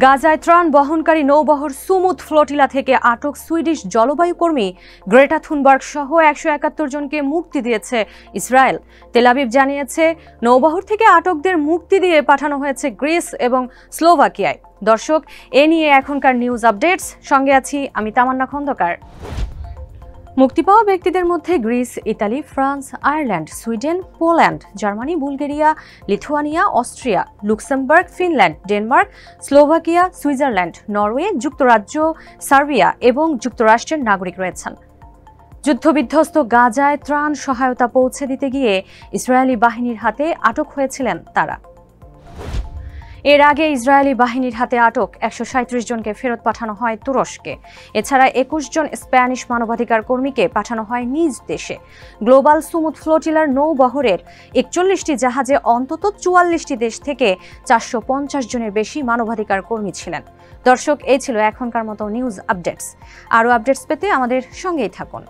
গাজায় ত্রাণ বহনকারী নৌবহর সুমুদ ফ্লোটিলা থেকে আটক সুইডিশ জলবায়ু কর্মী গ্রেটা থুনবার্গ সহ ১৭১ জনকে মুক্তি দিয়েছে ইসরায়েল। তেল আবিব জানিয়েছে, নৌবহর থেকে আটকদের মুক্তি দিয়ে পাঠানো হয়েছে গ্রিস এবং স্লোভাকিয়ায়। দর্শক, এ নিয়ে এখনকার নিউজ আপডেটস, সঙ্গে আছি আমি তামান্না খন্দকার। মুক্তি পাওয়া ব্যক্তিদের মধ্যে Greece, Italy, France, Ireland, Sweden, Poland, Germany, Bulgaria, Lithuania, Austria, Luxembourg, Finland, Denmark, Slovakia, Switzerland, Norway, যুক্তরাজ্য, সার্বিয়া এবং যুক্তরাষ্ট্রের নাগরিক রয়েছেন। যুদ্ধবিধ্বস্ত গাজায় ত্রাণ সহায়তা পৌঁছে দিতে গিয়ে ইসরায়েলি বাহিনীর হাতে আটক হয়েছিলেন তারা। এর আগে ইসরায়েলি বাহিনীর হাতে আটক ১৩৭ জনকে ফেরত পাঠানো হয় তুরস্কে। এছাড়া ২১ জন স্প্যানিশ মানবাধিকার কর্মীকে পাঠানো হয় নিজ দেশে। গ্লোবাল সুমুদ ফ্লোটিলার নৌবহরের ৪১টি জাহাজে অন্তত ৪৪টি দেশ থেকে ৪৫০ জনের বেশি মানবাধিকার কর্মী ছিলেন। দর্শক, এই ছিল এখনকার মতো নিউজ আপডেটস। আরও আপডেটস পেতে আমাদের সঙ্গেই থাকুন।